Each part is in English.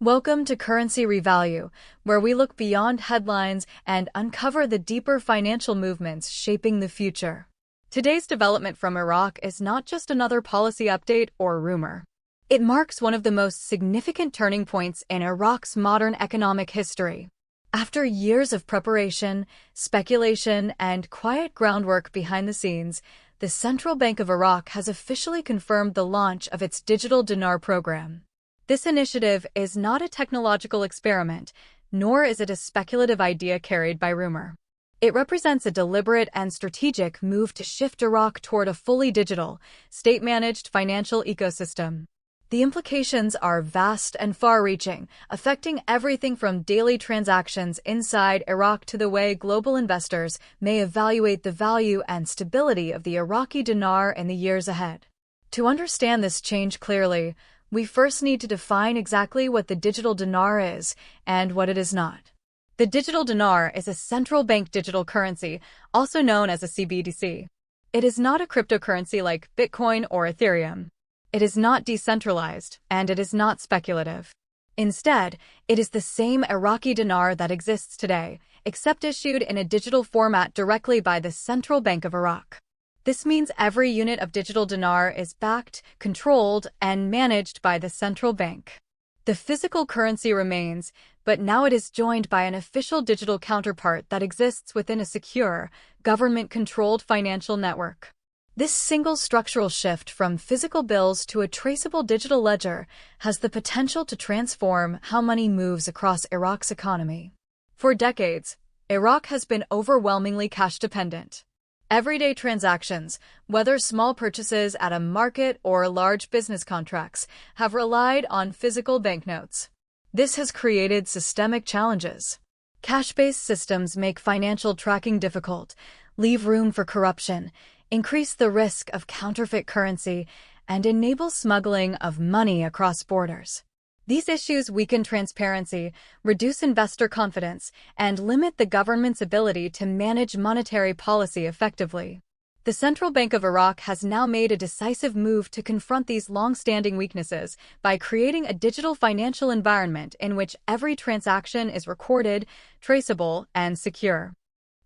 Welcome to Currency Revalue, where we look beyond headlines and uncover the deeper financial movements shaping the future. Today's development from Iraq is not just another policy update or rumor. It marks one of the most significant turning points in Iraq's modern economic history. After years of preparation, speculation, and quiet groundwork behind the scenes, the Central Bank of Iraq has officially confirmed the launch of its digital Dinar program. This initiative is not a technological experiment, nor is it a speculative idea carried by rumor. It represents a deliberate and strategic move to shift Iraq toward a fully digital, state-managed financial ecosystem. The implications are vast and far-reaching, affecting everything from daily transactions inside Iraq to the way global investors may evaluate the value and stability of the Iraqi dinar in the years ahead. To understand this change clearly, we first need to define exactly what the digital dinar is and what it is not. The digital dinar is a central bank digital currency, also known as a CBDC. It is not a cryptocurrency like Bitcoin or Ethereum. It is not decentralized, and it is not speculative. Instead, it is the same Iraqi dinar that exists today, except issued in a digital format directly by the Central Bank of Iraq. This means every unit of digital dinar is backed, controlled, and managed by the central bank. The physical currency remains, but now it is joined by an official digital counterpart that exists within a secure, government-controlled financial network. This single structural shift from physical bills to a traceable digital ledger has the potential to transform how money moves across Iraq's economy. For decades, Iraq has been overwhelmingly cash-dependent. Everyday transactions, whether small purchases at a market or large business contracts, have relied on physical banknotes. This has created systemic challenges. Cash-based systems make financial tracking difficult, leave room for corruption, increase the risk of counterfeit currency, and enable smuggling of money across borders. These issues weaken transparency, reduce investor confidence, and limit the government's ability to manage monetary policy effectively. The Central Bank of Iraq has now made a decisive move to confront these long-standing weaknesses by creating a digital financial environment in which every transaction is recorded, traceable, and secure.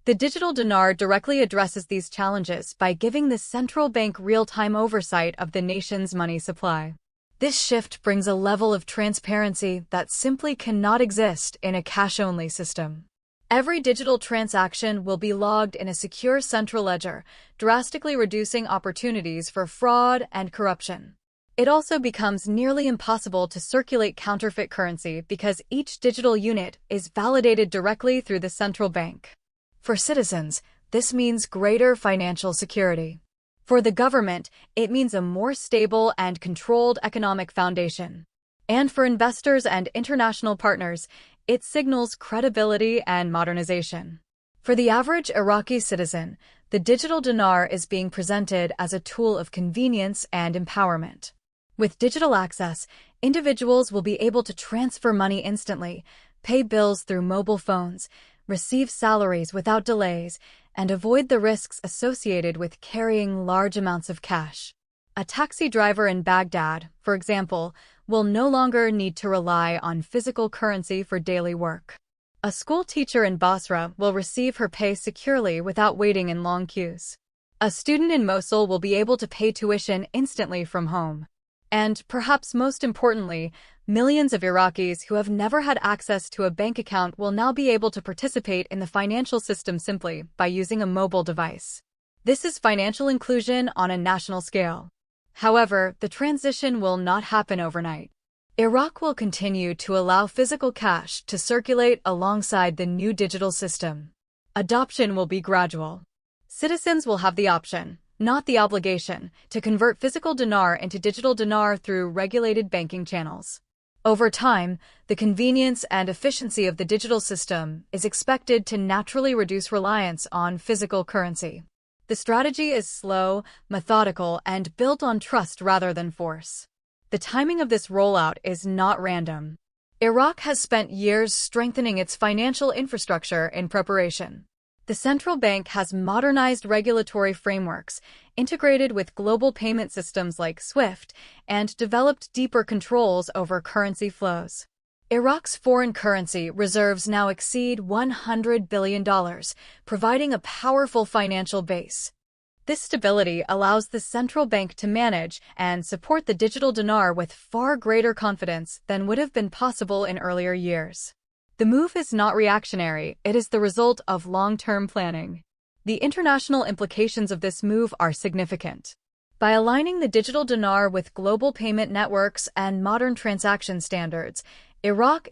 The digital dinar directly addresses these challenges by giving the central bank real-time oversight of the nation's money supply. This shift brings a level of transparency that simply cannot exist in a cash-only system. Every digital transaction will be logged in a secure central ledger, drastically reducing opportunities for fraud and corruption. It also becomes nearly impossible to circulate counterfeit currency because each digital unit is validated directly through the central bank. For citizens, this means greater financial security. For the government, it means a more stable and controlled economic foundation. And for investors and international partners, it signals credibility and modernization. For the average Iraqi citizen, the digital dinar is being presented as a tool of convenience and empowerment. With digital access, individuals will be able to transfer money instantly, pay bills through mobile phones, receive salaries without delays, and avoid the risks associated with carrying large amounts of cash. A taxi driver in Baghdad, for example, will no longer need to rely on physical currency for daily work. A school teacher in Basra will receive her pay securely without waiting in long queues. A student in Mosul will be able to pay tuition instantly from home. And, perhaps most importantly, millions of Iraqis who have never had access to a bank account will now be able to participate in the financial system simply by using a mobile device. This is financial inclusion on a national scale. However, the transition will not happen overnight. Iraq will continue to allow physical cash to circulate alongside the new digital system. Adoption will be gradual. Citizens will have the option, not the obligation, to convert physical dinar into digital dinar through regulated banking channels. Over time, the convenience and efficiency of the digital system is expected to naturally reduce reliance on physical currency. The strategy is slow, methodical, and built on trust rather than force. The timing of this rollout is not random. Iraq has spent years strengthening its financial infrastructure in preparation. The central bank has modernized regulatory frameworks, integrated with global payment systems like SWIFT, and developed deeper controls over currency flows. Iraq's foreign currency reserves now exceed $100 billion, providing a powerful financial base. This stability allows the central bank to manage and support the digital dinar with far greater confidence than would have been possible in earlier years. The move is not reactionary, it is the result of long-term planning. The international implications of this move are significant. By aligning the digital dinar with global payment networks and modern transaction standards, Iraq